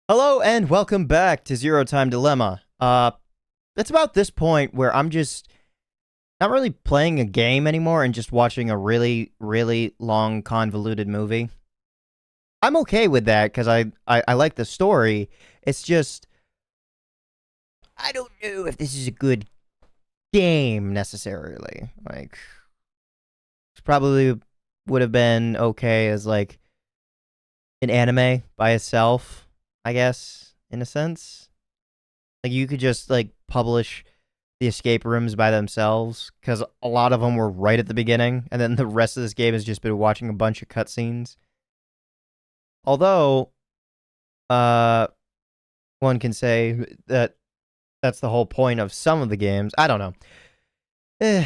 Hello and welcome back to Zero Time Dilemma. It's about this point where I'm just not really playing a game anymore and just watching a really, really long, convoluted movie. I'm okay with that because I like the story. It's just, I don't know if this is a good game necessarily. Like, it probably would have been okay as like an anime by itself, I guess, in a sense. Like, you could just, like, publish the escape rooms by themselves, because a lot of them were right at the beginning, and then the rest of this game has just been watching a bunch of cutscenes. Although, one can say that that's the whole point of some of the games. I don't know.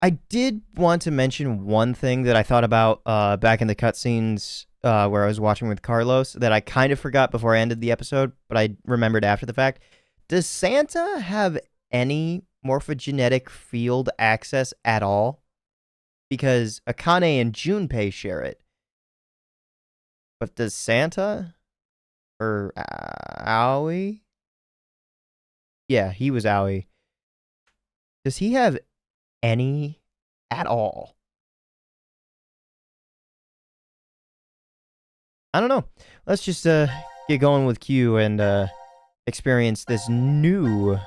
I did want to mention one thing that I thought about back in the cutscenes where I was watching with Carlos that I kind of forgot before I ended the episode, but I remembered after the fact. Does Santa have any morphogenetic field access at all? Because Akane and Junpei share it. But does Santa? Or Aoi? Yeah, he was Aoi. Does he have any at all? I don't know. Let's just get going with Q and experience this new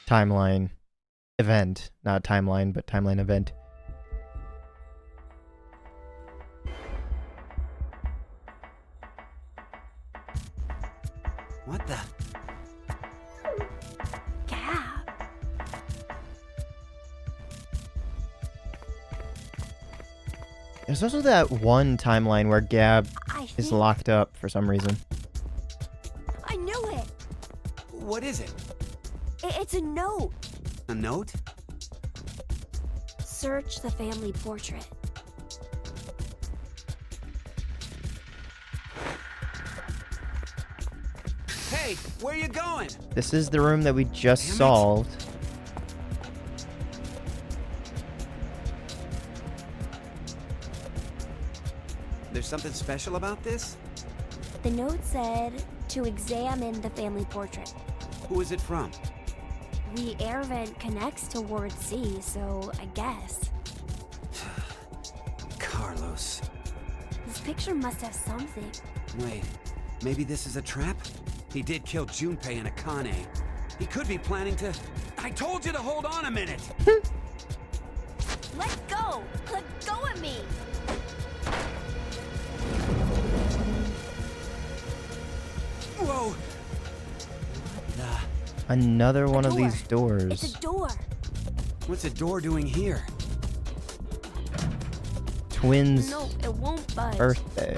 timeline event. Not timeline, but timeline event. What the? Gab. There's also that one timeline where Gab is locked up for some reason. I knew it. What is it? It's a note. A note? Search the family portrait. Hey, where you going? This is the room that we just Damn it. solved. There's something special about this? The note said to examine the family portrait. Who is it from? The air vent connects to Ward C, so I guess. Carlos. This picture must have something. Wait, maybe this is a trap? He did kill Junpei and Akane. He could be planning to... I told you to hold on a minute! Let go! Let go of me! Whoa! What the... Another one of door. these doors. It's a door. What's a door doing here? Twins' No, it won't budge. birthday.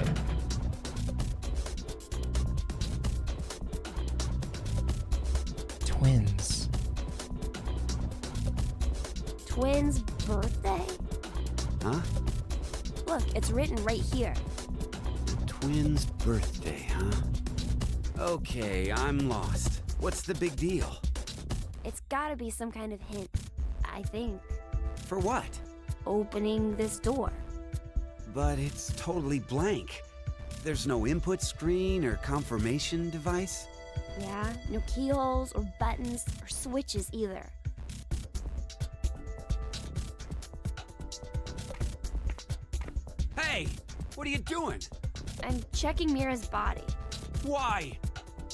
Twins. Twins' birthday? Huh? Look, it's written right here. Twins' birthday, huh? Okay, I'm lost. What's the big deal? It's gotta be some kind of hint, I think. For what? Opening this door. But it's totally blank. There's no input screen or confirmation device? Yeah, no keyholes or buttons or switches either. Hey! What are you doing? I'm checking Mira's body. Why?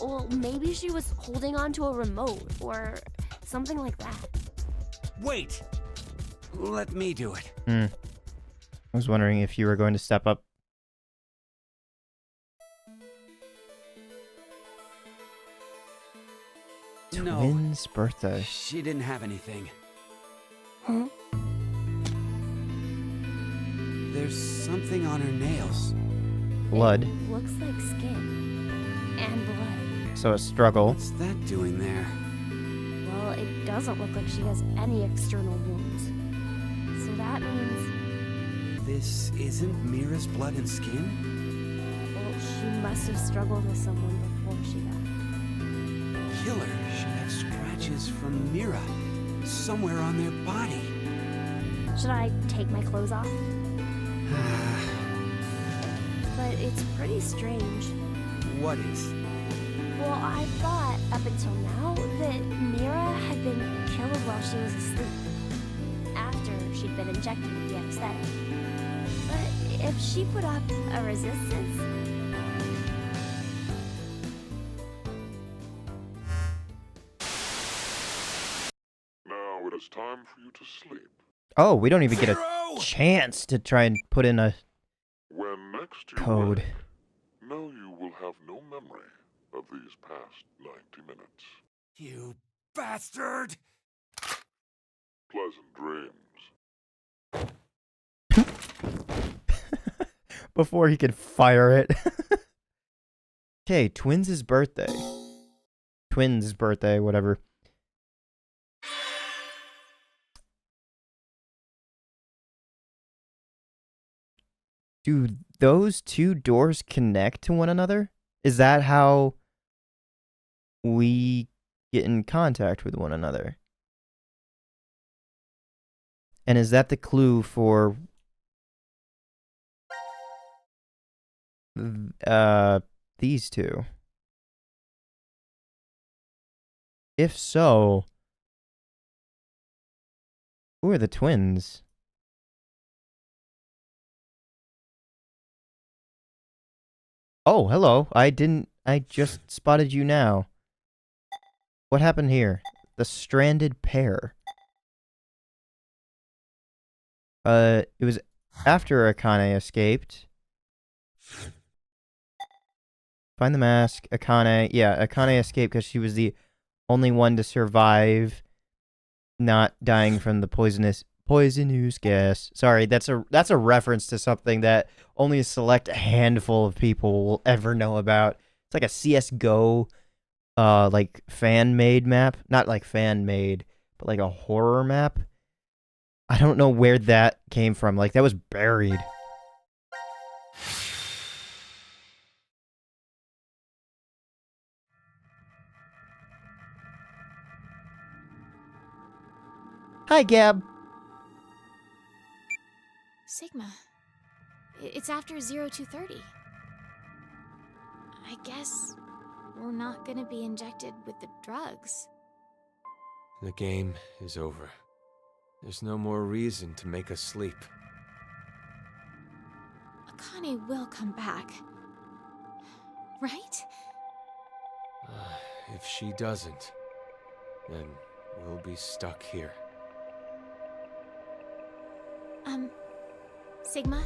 Well, maybe she was holding on to a remote or something like that. Wait! Let me do it. I was wondering if you were going to step up. No, Twins' birthday. she didn't have anything. Huh? There's something on her nails. Blood. It looks like skin. And blood. So a struggle. What's that doing there? Well, it doesn't look like she has any external wounds. So that means, This isn't Mira's blood and skin? well, she must have struggled with someone before she died. Killer should have scratches from Mira somewhere on their body. Should I take my clothes off? But it's pretty strange. what is? Well, I thought up until now that Mira had been killed while she was asleep, after she'd been injected with the anesthetic. But if she put up a resistance... Now it is time for you to sleep. Oh, we don't even get a Zero! chance to try and put in a When next you code. wake, know you will have no memory of these past 90 minutes. You bastard! Pleasant dreams. Before he could fire it. Okay, Twins' birthday. Twins' birthday, whatever. Do those two doors connect to one another? Is that how we get in contact with one another? And is that the clue for these two? If so, who are the twins? Oh, hello. I just spotted you now. What happened here? The stranded pair. It was after Akane escaped. Find the mask. Akane. Yeah, Akane escaped because she was the only one to survive not dying from the poisonous gas. Sorry, that's a reference to something that only a select handful of people will ever know about. It's like a CS:GO like fan-made map. Not like fan-made, but like a horror map. I don't know where that came from. Like, that was buried. Hi, Gab. Sigma. It's after 0230. I guess we're not gonna be injected with the drugs. The game is over. There's no more reason to make us sleep. Akane will come back. Right? If she doesn't, then we'll be stuck here. Sigma?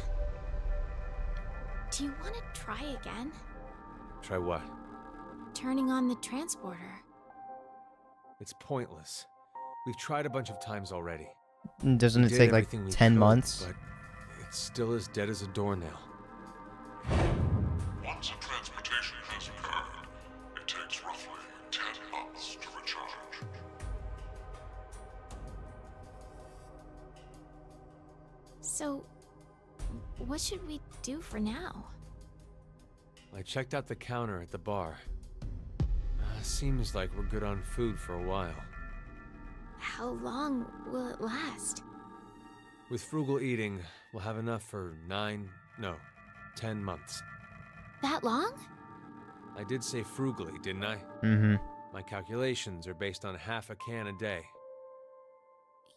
Do you want to try again? Try what? Turning on the transporter. It's pointless. We've tried a bunch of times already. Doesn't We it did take like everything we 10 could, months? But it's still as dead as a doornail. Once a transportation has occurred, it takes roughly 10 months to recharge. So, what should we do for now? I checked out the counter at the bar. Seems like we're good on food for a while. How long will it last? With frugal eating, we'll have enough for 10 months. That long? I did say frugally, didn't I? Mm-hmm. My calculations are based on half a can a day.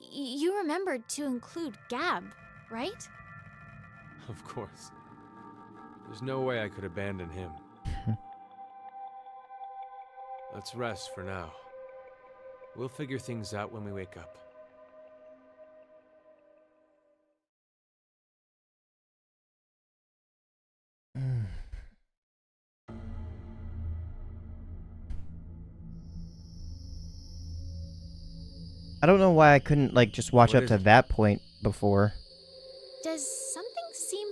You remembered to include Gab, right? Of course. There's no way I could abandon him. Let's rest for now. We'll figure things out when we wake up. I don't know why I couldn't like just watch What up is to it? that point before. Does something seem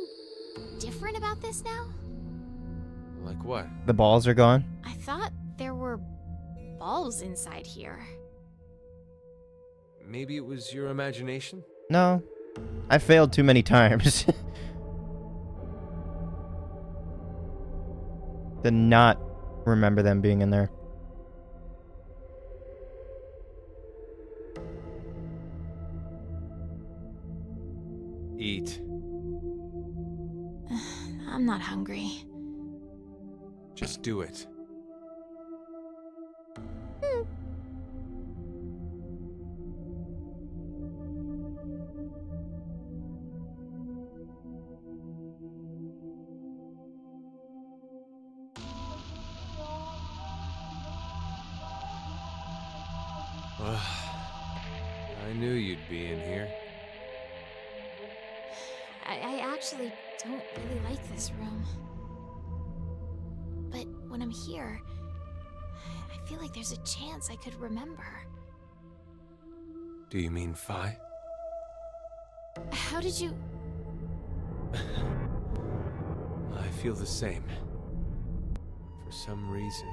different about this now? Like what? The balls are gone. I thought there were balls inside here. Maybe it was your imagination? No, I failed too many times to not remember them being in there. Eat. I'm not hungry. Just do it. I knew you'd be in here. I actually don't really like this room. But when I'm here, I feel like there's a chance I could remember. Do you mean Phi? How did you... I feel the same. For some reason,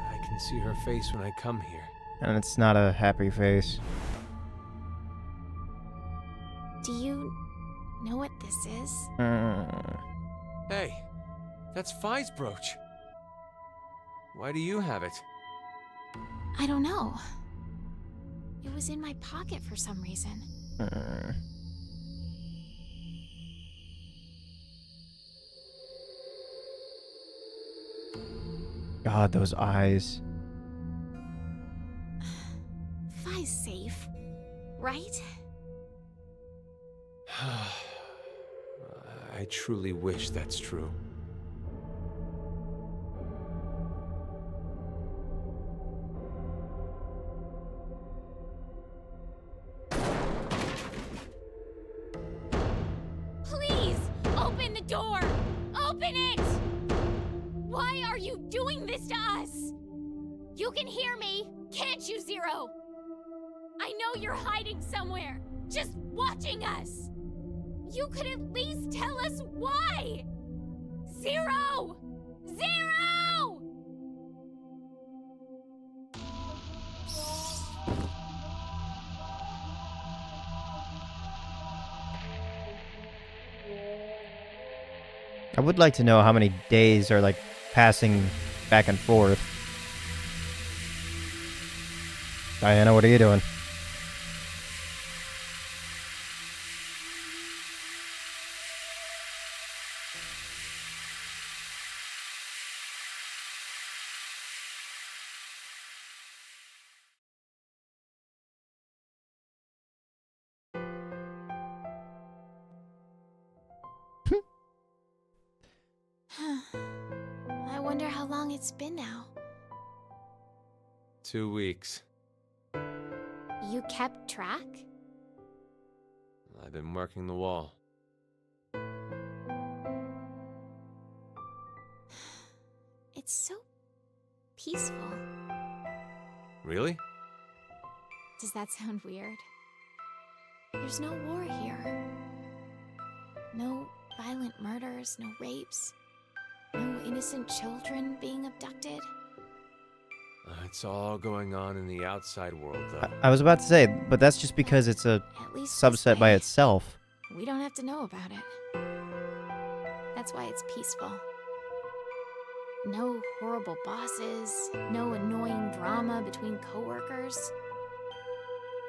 I can see her face when I come here. And it's not a happy face. Do you know what this is? Hey, that's Phi's brooch. Why do you have it? I don't know. It was in my pocket for some reason. God, those eyes. Phi's safe, right? I truly wish that's true. Please, open the door! Open it! Why are you doing this to us? You can hear me, can't you, Zero? I know you're hiding somewhere, just watching us. You could at least tell us why! Zero! Zero! I would like to know how many days are like passing back and forth. Diana, what are you doing? I wonder how long it's been now. 2 weeks. You kept track? I've been marking the wall. It's so peaceful. Really? Does that sound weird? There's no war here. No violent murders, no rapes, no innocent children being abducted. It's all going on in the outside world, though. I was about to say, but that's just because it's a At least this subset by way, itself. we don't have to know about it. That's why it's peaceful. No horrible bosses, no annoying drama between coworkers.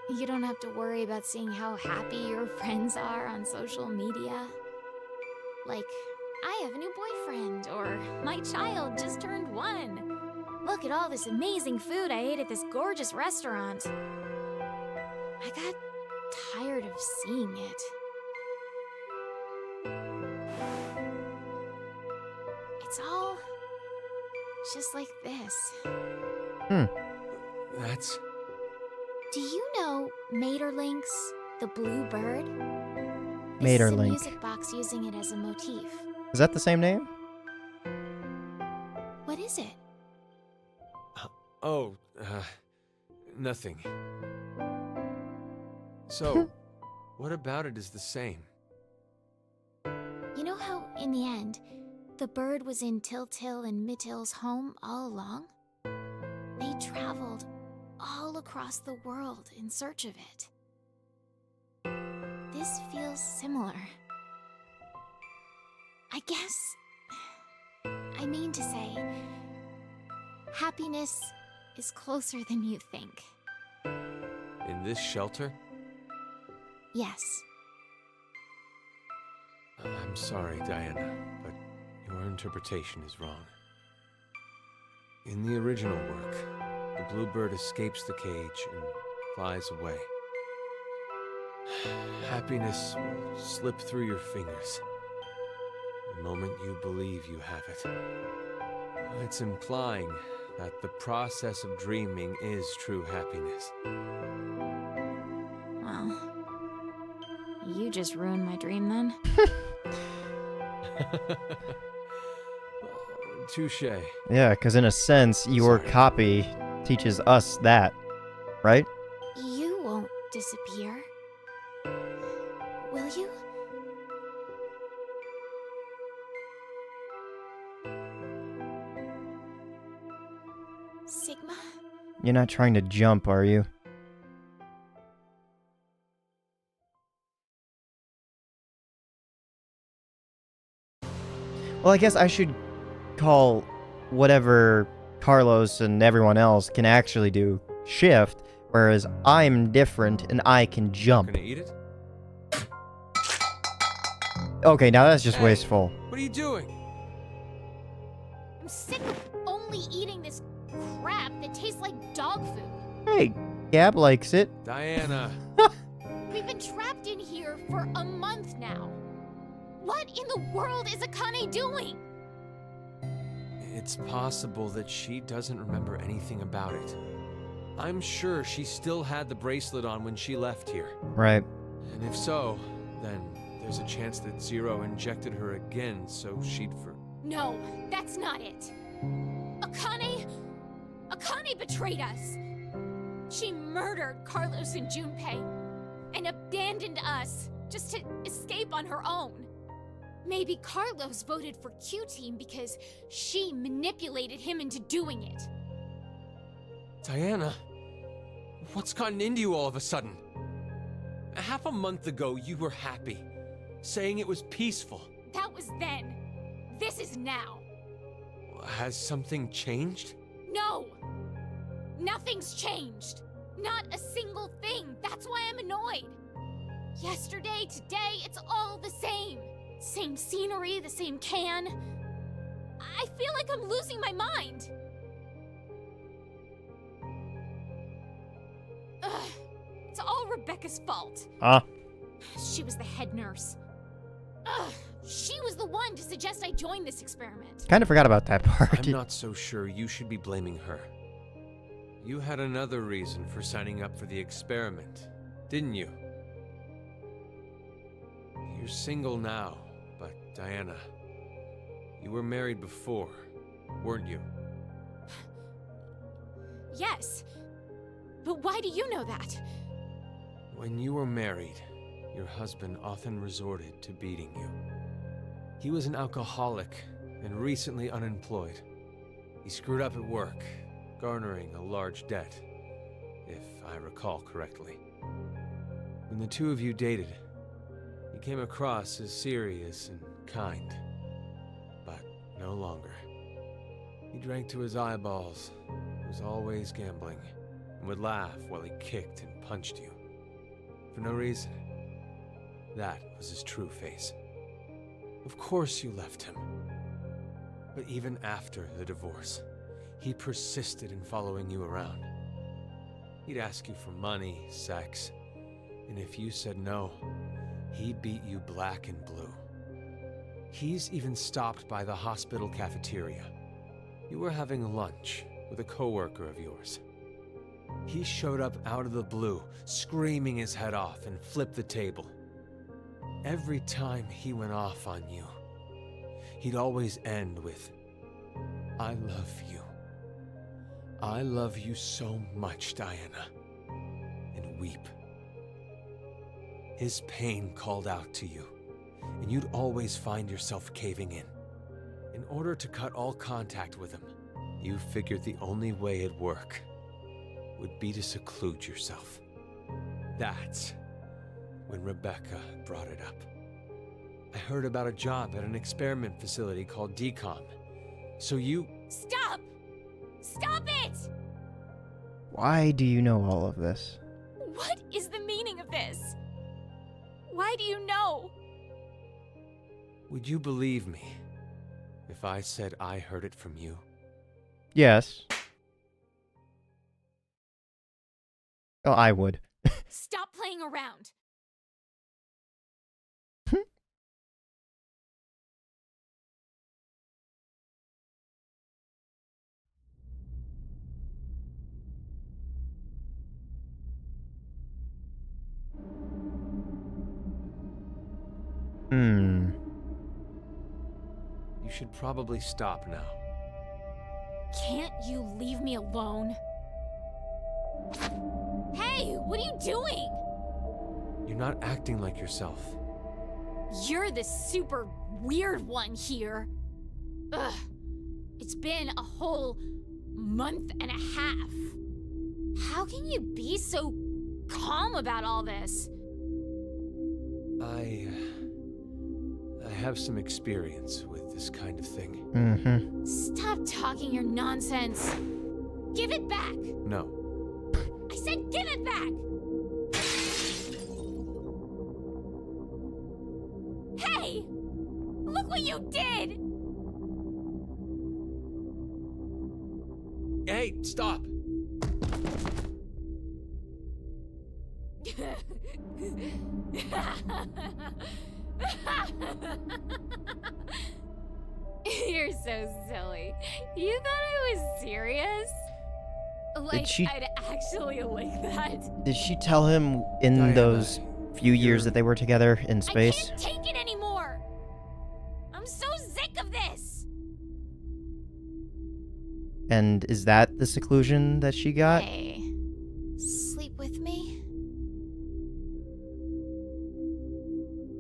You don't have to worry about seeing how happy your friends are on social media. Like, I have a new boyfriend, or my child just turned 1. Look at all this amazing food I ate at this gorgeous restaurant. I got tired of seeing it. It's all just like this. That's... Do you know Materlinks, the blue bird? This is a Maeterlinck. music box using it as a motif. Is that the same name? What is it? Oh, nothing. So, what about it is the same? You know how, in the end, the bird was in Tiltil and Mittil's home all along? They traveled all across the world in search of it. This feels similar. I guess... I mean to say, happiness is closer than you think. In this shelter? Yes. I'm sorry, Diana, but your interpretation is wrong. In the original work, the bluebird escapes the cage and flies away. Happiness will slip through your fingers the moment you believe you have it. It's implying that the process of dreaming is true happiness. Well, you just ruined my dream then. Touche. Yeah, because in a sense, your Sorry. copy teaches us that, right? You won't disappear. Will you? Sigma? You're not trying to jump, are you? Well, I guess I should call whatever Carlos and everyone else can actually do shift, whereas I'm different and I can jump. Gonna eat it? Okay, now that's just Hey. wasteful. What are you doing? I'm sick of only eating this crap that tastes like dog food. Hey, Gab likes it. Diana. We've been trapped in here for a month now. What in the world is Akane doing? It's possible that she doesn't remember anything about it. I'm sure she still had the bracelet on when she left here. Right. And if so, then there's a chance that Zero injected her again so she'd No, that's not it. Akane betrayed us. She murdered Carlos and Junpei and abandoned us just to escape on her own. Maybe Carlos voted for Q-Team because she manipulated him into doing it. Diana, what's gotten into you all of a sudden? Half a month ago, you were happy, saying it was peaceful. That was then. This is now. Has something changed? No! Nothing's changed. Not a single thing. That's why I'm annoyed. Yesterday, today, it's all the same. Same scenery, the same can. I feel like I'm losing my mind. Ugh. It's all Rebecca's fault. She was the head nurse. Ugh. She was the one to suggest I join this experiment. Kind of forgot about that part. I'm not so sure you should be blaming her. You had another reason for signing up for the experiment, didn't you? You're single now, but Diana, you were married before, weren't you? Yes. But why do you know that? When you were married, your husband often resorted to beating you. He was an alcoholic and recently unemployed. He screwed up at work, garnering a large debt, if I recall correctly. When the two of you dated, he came across as serious and kind, but no longer. He drank to his eyeballs, was always gambling, and would laugh while he kicked and punched you. For no reason. That was his true face. Of course you left him. But even after the divorce, he persisted in following you around. He'd ask you for money, sex, and if you said no, he'd beat you black and blue. He's even stopped by the hospital cafeteria. You were having lunch with a coworker of yours. He showed up out of the blue, screaming his head off, and flipped the table. Every time he went off on you, he'd always end with, "I love you. I love you so much, Diana," and weep. His pain called out to you, and you'd always find yourself caving in. In order to cut all contact with him, you figured the only way it'd work would be to seclude yourself. That's when Rebecca brought it up. I heard about a job at an experiment facility called DCOM. So you... Stop! Stop it! Why do you know all of this? What is the meaning of this? Why do you know? Would you believe me if I said I heard it from you? Yes. Oh, I would. Stop playing around. Hmm. You should probably stop now. Can't you leave me alone? Hey, what are you doing? You're not acting like yourself. You're the super weird one here. Ugh. It's been a whole month and a half. How can you be so calm about all this? I have some experience with this kind of thing. Mm-hmm. Stop talking your nonsense. Give it back. No. I said give it back. Hey! Look what you did! Hey, stop! You're so silly. You thought I was serious? Like, she- I'd actually like that. Did she tell him in Diana, those few years that they were together in I space? can't take it anymore! I'm so sick of this! And is that the seclusion that she got? Hey, sleep with me?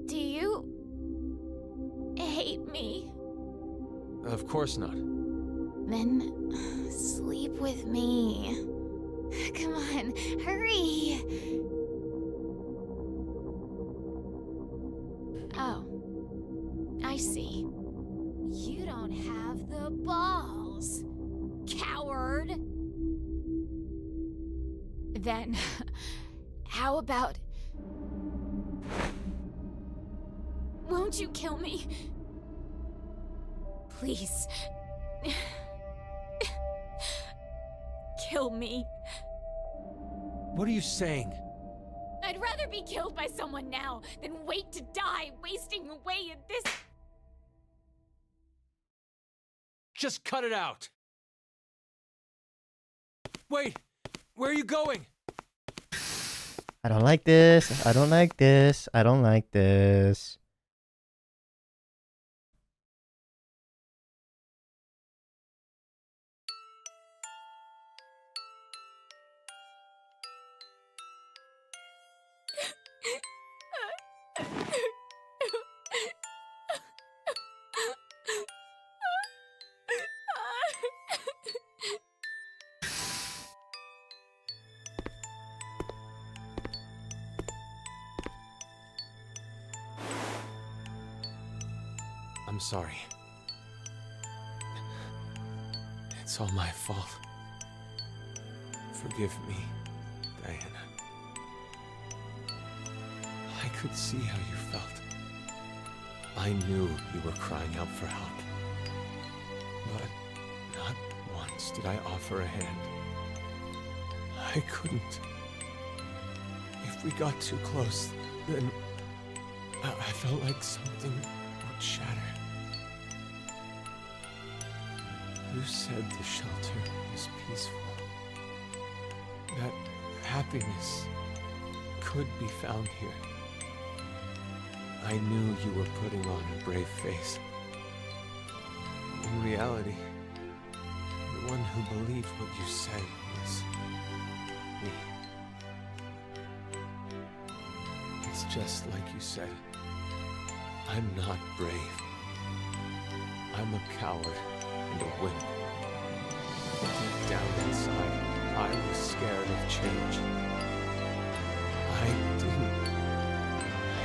Do you hate me? Of course not. Then sleep with me. Come on, hurry. Oh, I see. You don't have the balls, coward! Then, how about... Won't you kill me? Please. Kill me. What are you saying? I'd rather be killed by someone now than wait to die, wasting away in this. Just cut it out! Wait! Where are you going? I don't like this. I don't like this. I don't like this. I'm sorry. It's all my fault. Forgive me, Diana. I could see how you felt. I knew you were crying out for help. But not once did I offer a hand. I couldn't. If we got too close, then I felt like something would shatter. You said the shelter was peaceful. That happiness could be found here. I knew you were putting on a brave face. In reality, the one who believed what you said was me. It's just like you said. I'm not brave. I'm a coward and a wimp. Deep down inside, I was scared of change. I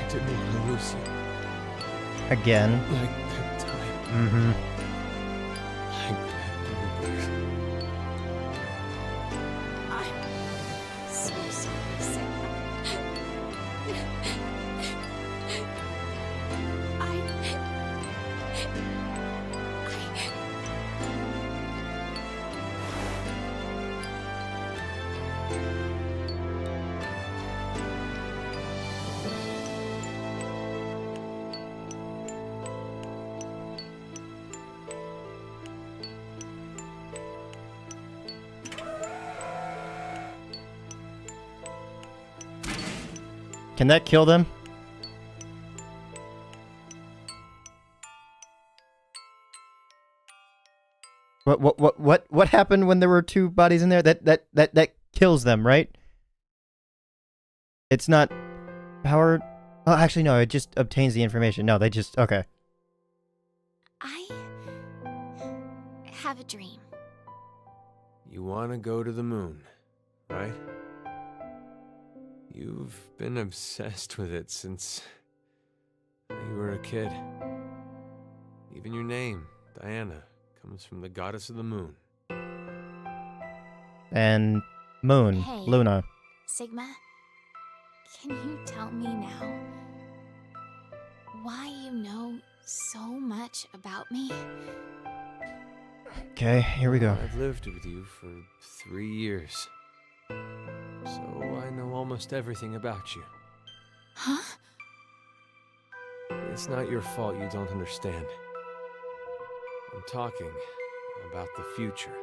didn't want to lose you. Again. Like that time. Mm-hmm. Like that bluebird. I'm so sorry, Sarah. Can that kill them? What happened when there were two bodies in there? That kills them, right? It's not powered. Oh, actually, no. It just obtains the information. No, they just okay. I have a dream. You want to go to the moon, right? You've been obsessed with it since you were a kid. Even your name, Diana, comes from the goddess of the moon. And moon, Hey. Luna. Sigma, can you tell me now why you know so much about me? Okay, here we go. I've lived with you for 3 years, so I know almost everything about you. Huh? It's not your fault you don't understand. I'm talking about the future.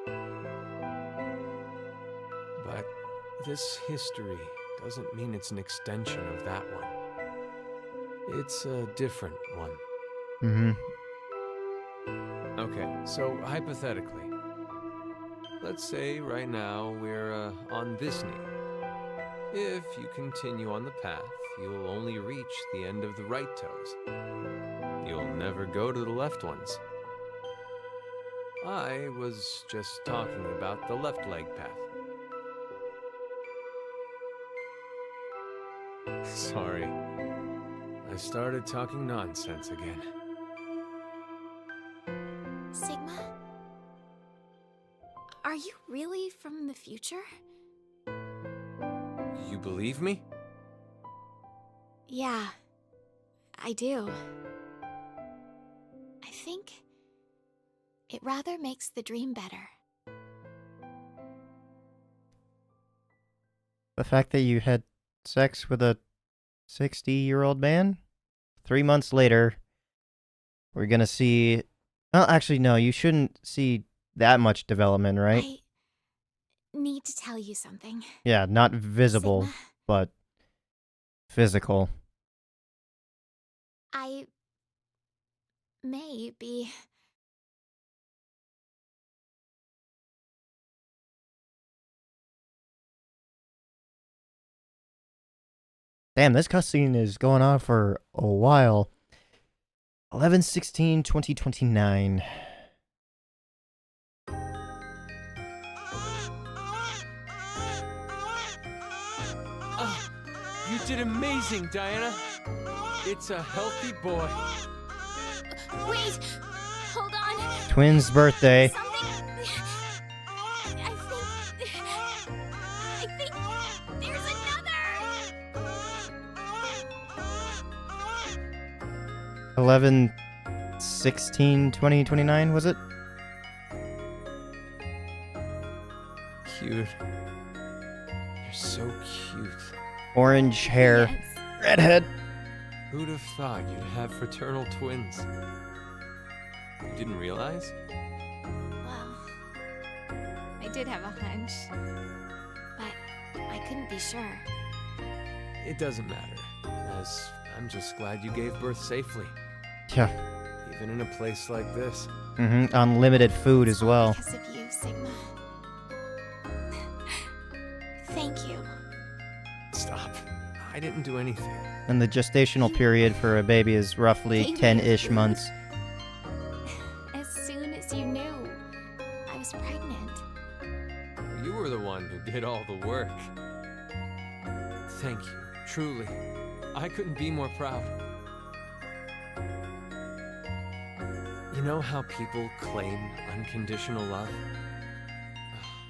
But this history doesn't mean it's an extension of that one. It's a different one. Mm-hmm. Okay, so hypothetically, let's say right now we're on this knee. If you continue on the path, you'll only reach the end of the right toes. You'll never go to the left ones. I was just talking about the left leg path. Sorry, I started talking nonsense again. Sigma? Are you really from the future? You believe me? Yeah, I do. I think it rather makes the dream better. The fact that you had sex with a 60-year-old man? 3 months later, we're gonna see... Well, actually, no, you shouldn't see that much development, right? I need to tell you something. Yeah, not visible, Sigma, but physical. I may be... Damn, this cutscene is going on for a while. 11/16/2029. Oh, you did amazing, Diana. It's a healthy boy. Wait! Hold on! Twins' birthday. Something... I think there's another! 11/16/2029, was it? Cute. You're so cute. Orange hair. Yes. Redhead. Who'd have thought you'd have fraternal twins? You didn't realize? Well, I did have a hunch, but I couldn't be sure. It doesn't matter, as I'm just glad you gave birth safely, Yeah. even in a place like this. Mm-hmm. Unlimited food as well. Because of you, Sigma. Thank you. Stop. I didn't do anything. And the gestational period for a baby is roughly Thank 10-ish you. months. As soon as you knew I was pregnant. You were the one who did all the work. Thank you, truly. I couldn't be more proud. You know how people claim unconditional love?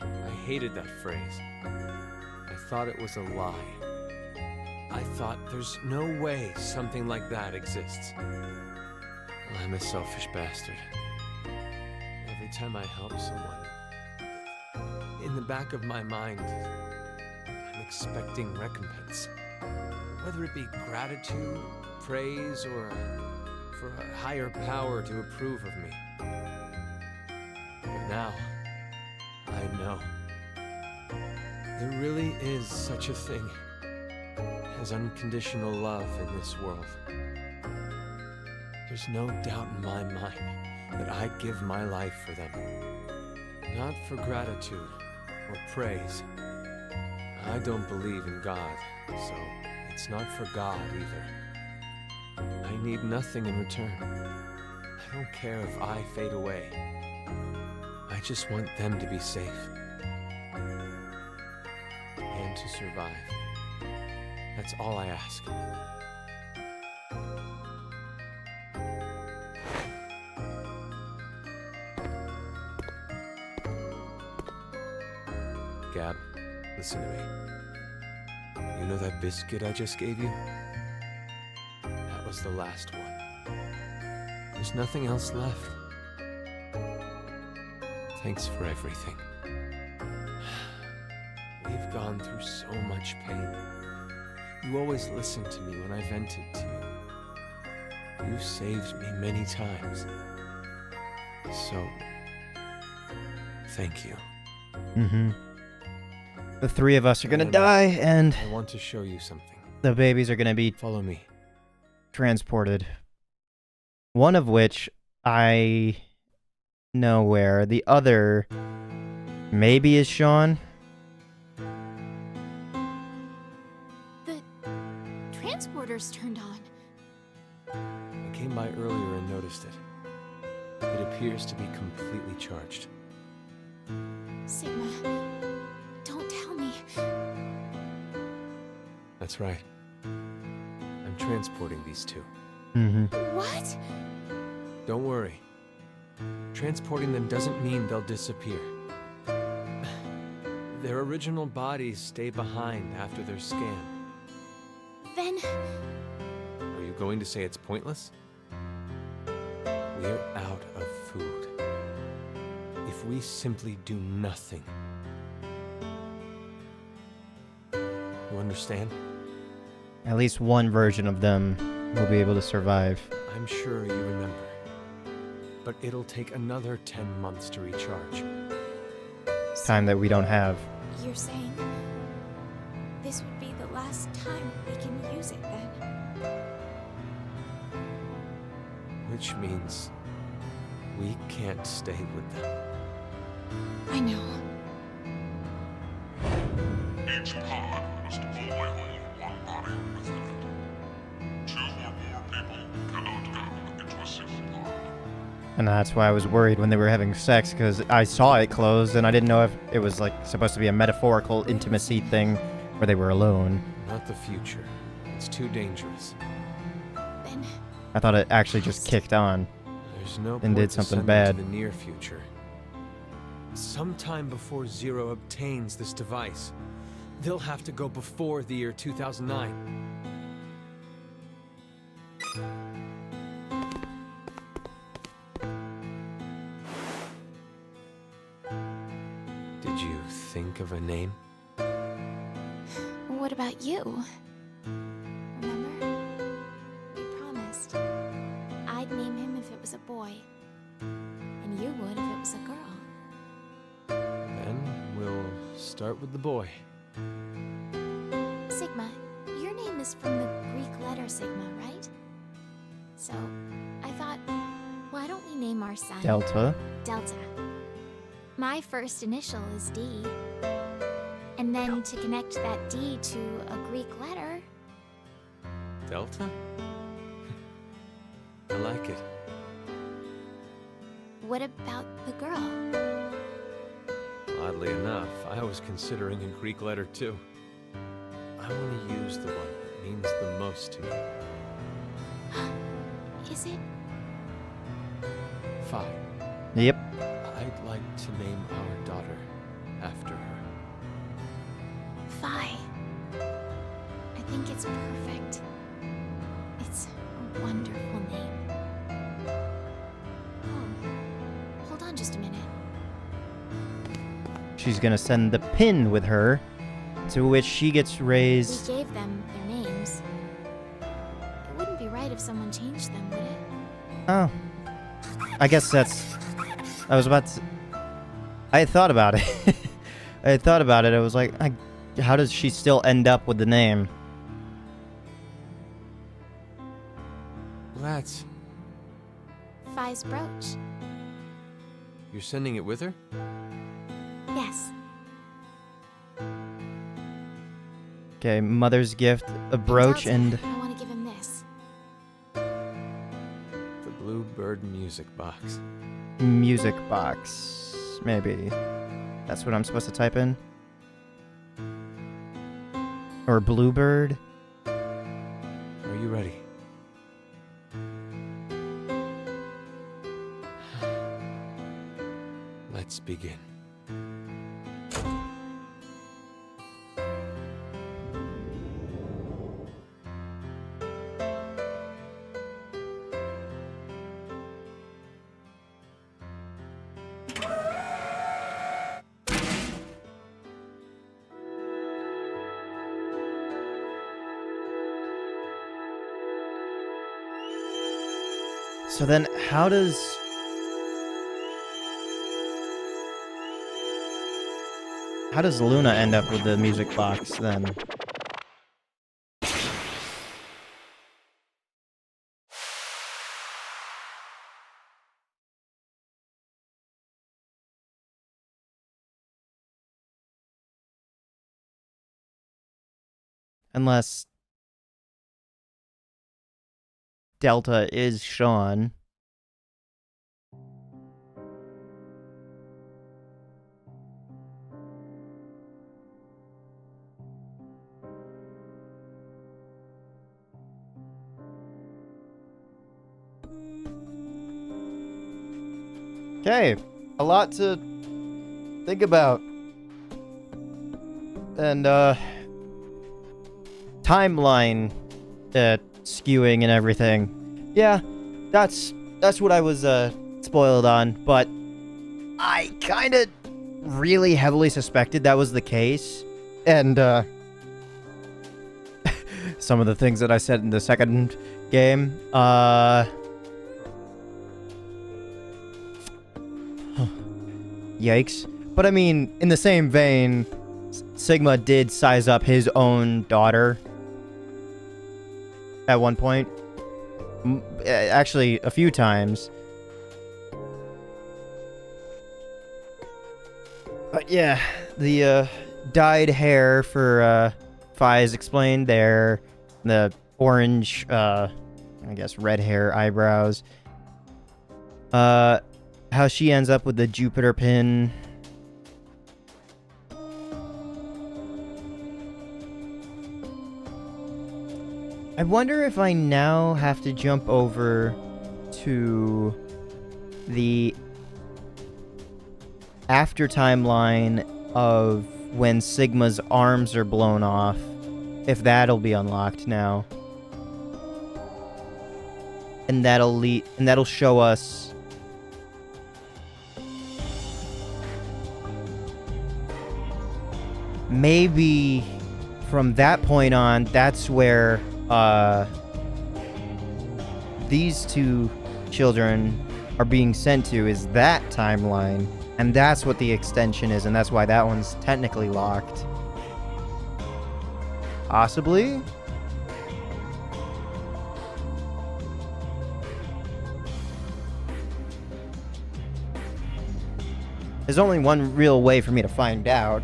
I hated that phrase. I thought it was a lie. I thought there's no way something like that exists. I'm a selfish bastard. Every time I help someone, in the back of my mind, I'm expecting recompense. Whether it be gratitude, praise, or for a higher power to approve of me. But now, I know. There really is such a thing has unconditional love in this world. There's no doubt in my mind that I'd give my life for them. Not for gratitude or praise. I don't believe in God, so it's not for God either. I need nothing in return. I don't care if I fade away. I just want them to be safe. And to survive. That's all I ask. Gab, listen to me. You know that biscuit I just gave you? That was the last one. There's nothing else left. Thanks for everything. We've gone through so much pain. You always listened to me when I vented to you. You saved me many times. So, thank you. Mm-hmm. The three of us are gonna And die, and I want to show you something. the babies are gonna be Follow me. transported. One of which I know where. The other maybe is Sean. The transporter's turned on. I came by earlier and noticed it. It appears to be completely charged. Sigma, don't tell me. That's right. I'm transporting these two. Mm-hmm. What? Don't worry. Transporting them doesn't mean they'll disappear. Their original bodies stay behind after they're scanned. Then, Are you going to say it's pointless? We're out of food. If we simply do nothing. You understand? At least one version of them will be able to survive. I'm sure you remember. But it'll take another 10 months to recharge. Time that we don't have. you're saying this would be the last time we can use it then? Which means we can't stay with them. I know. Each pod must only hold one body within it. 2 or more people cannot go into a single pod. And that's why I was worried when they were having sex, because I saw it closed and I didn't know if it was like supposed to be a metaphorical intimacy thing where they were alone. Not the future. It's too dangerous. Then I thought it actually just kicked on. There's no And point did to something send bad. them to the near future. Sometime before Zero obtains this device, they'll have to go before the year 2009. Did you think of a name? what about you? Remember? We promised. I'd name him if it was a boy, and you would if it was a girl. Then we'll start with the boy. Sigma, your name is from the Greek letter Sigma, right? So, I thought, why don't we name our son Delta. Delta? My first initial is D. And then to connect that D to a Greek letter, Delta? I like it. what about the girl? Oddly enough, I was considering a Greek letter too. I want to use the one that means the most to me. Is it? Phi. Yep. I'd like to name our daughter after her. Phi. I think it's perfect. It's a wonderful name. Oh, hold on just a minute. She's gonna send the pin with her, to which she gets We raised. gave them their names. It wouldn't be right if someone changed them, would it? Oh. I guess that's... I was about to... I had thought about it. I had thought about it. I was like, how does she still end up with the name? Congrats. Phi's brooch. You're sending it with her? Yes. Okay, mother's gift, a brooch, Delta, and I want to give him this. The Bluebird music box. music box. Maybe. That's what I'm supposed to type in? Or bluebird? Are you ready? Let's begin. So then, how does Luna end up with the music box then? Unless Delta is Sean. Okay, a lot to think about. And, timeline skewing and everything. Yeah, that's what I was spoiled on, but I kind of really heavily suspected that was the case. And some of the things that I said in the second game, yikes. But I mean, in the same vein, Sigma did size up his own daughter at one point. Actually, a few times. But yeah, the dyed hair for Phi is explained there. The orange, I guess red hair, eyebrows. How she ends up with the Jupiter pin. I wonder if I now have to jump over to the after timeline of when Sigma's arms are blown off, if that'll be unlocked now. And that'll show us maybe from that point on, that's where these two children are being sent to, is that timeline. And that's what the extension is, and that's why that one's technically locked. Possibly? There's only one real way for me to find out.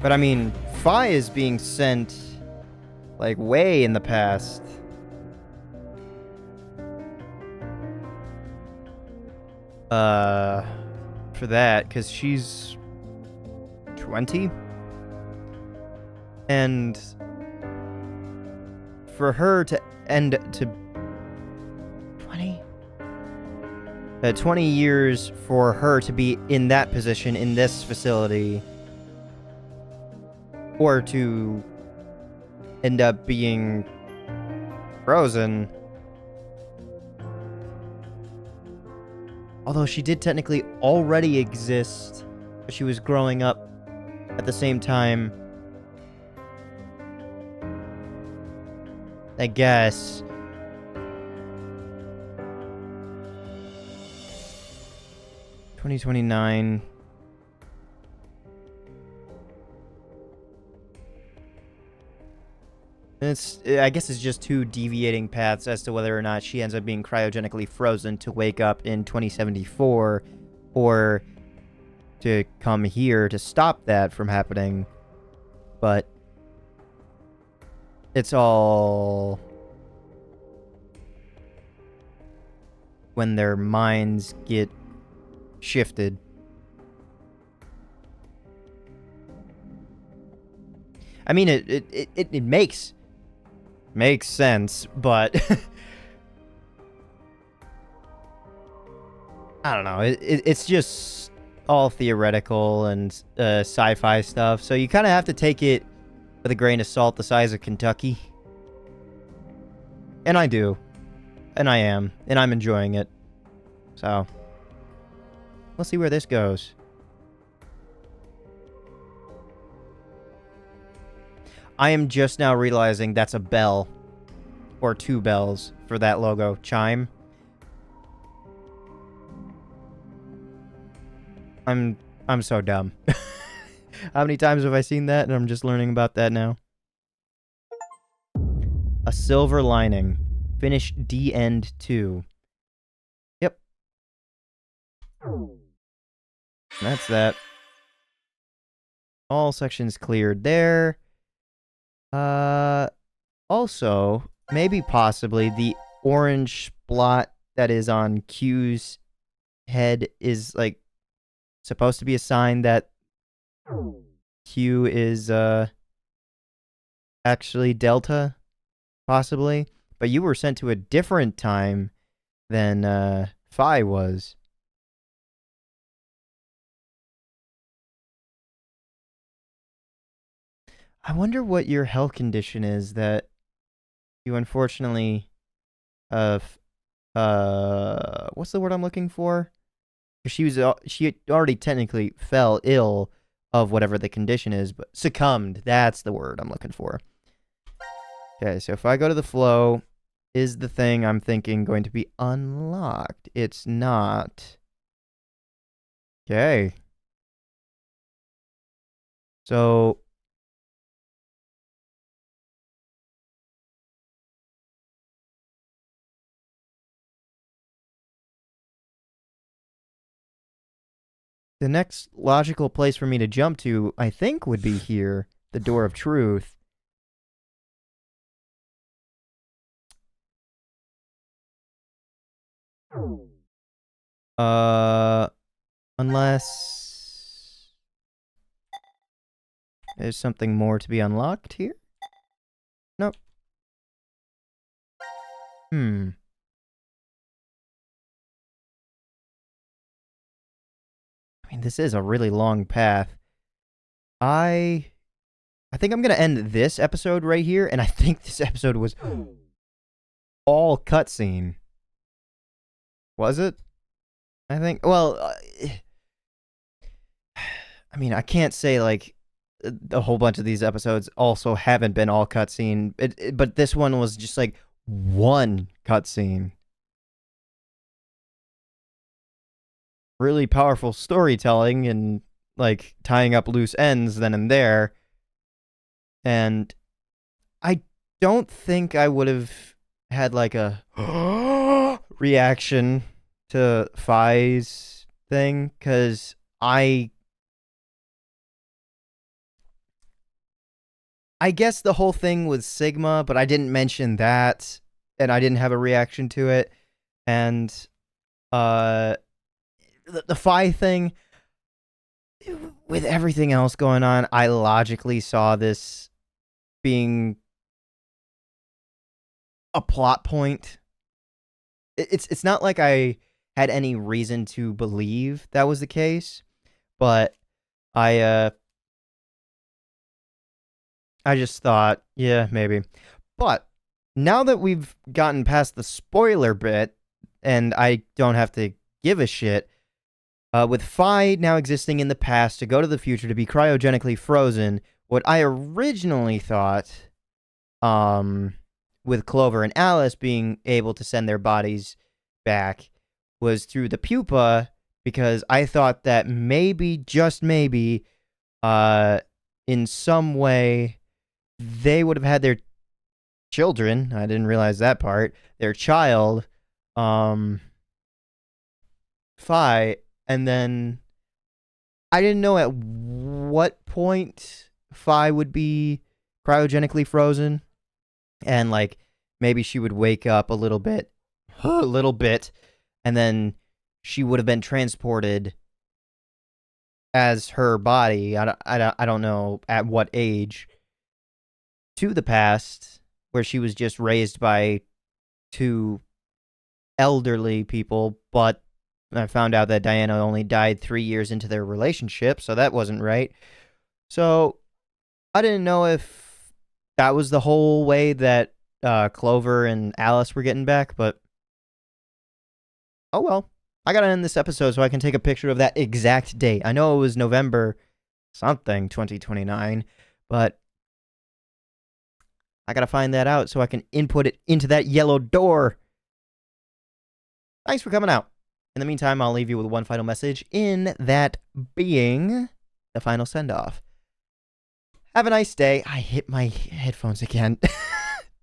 But I mean, Phi is being sent, like, way in the past. For that, because she's 20? And for her to end to 20? 20 years for her to be in that position in this facility, or to end up being frozen. Although she did technically already exist, but she was growing up at the same time. I guess. $2029. I guess it's just two deviating paths as to whether or not she ends up being cryogenically frozen to wake up in 2074, or to come here to stop that from happening. But it's all when their minds get shifted. I mean, it makes sense, but I don't know. It's just all theoretical and sci-fi stuff, so you kind of have to take it with a grain of salt the size of Kentucky. And I do. And I am. And I'm enjoying it. So, let's see where this goes. I am just now realizing that's a bell. Or two bells for that logo. Chime. I'm so dumb. How many times have I seen that? And I'm just learning about that now. A silver lining. Finish D end 2. Yep. That's that. All sections cleared there. Also, maybe possibly the orange spot that is on Q's head is like supposed to be a sign that Q is actually Delta, possibly. But you were sent to a different time than Phi was. I wonder what your health condition is that you unfortunately what's the word I'm looking for? She already technically fell ill of whatever the condition is, but succumbed. That's the word I'm looking for. Okay, so if I go to the flow, is the thing I'm thinking going to be unlocked? It's not. Okay. So the next logical place for me to jump to, I think, would be here, the Door of Truth. Unless there's something more to be unlocked here? Nope. I mean, this is a really long path. I think I'm going to end this episode right here, and I think this episode was all cutscene. Was it? I think, well, I mean, I can't say, like, a whole bunch of these episodes also haven't been all cutscene, but this one was just, like, one cutscene. Really powerful storytelling and, like, tying up loose ends then and there. And I don't think I would have had, like, a reaction to Phi's thing, because I guess the whole thing was Sigma, but I didn't mention that, and I didn't have a reaction to it. And the Phi thing, with everything else going on, I logically saw this being a plot point. It's not like I had any reason to believe that was the case, but I just thought, yeah, maybe. But now that we've gotten past the spoiler bit, and I don't have to give a shit, with Phi now existing in the past to go to the future to be cryogenically frozen, what I originally thought with Clover and Alice being able to send their bodies back was through the pupa, because I thought that maybe, just maybe, in some way, they would have had their children. I didn't realize that part. Their child, Phi, and then I didn't know at what point Phi would be cryogenically frozen, and like maybe she would wake up a little bit, and then she would have been transported as her body. I don't know at what age, to the past, where she was just raised by two elderly people, but I found out that Diana only died 3 years into their relationship, so that wasn't right. So I didn't know if that was the whole way that Clover and Alice were getting back, but oh well. I gotta end this episode so I can take a picture of that exact date. I know it was November something, 2029, but I gotta find that out so I can input it into that yellow door. Thanks for coming out. In the meantime, I'll leave you with one final message, in that being the final send-off. Have a nice day. I hit my headphones again.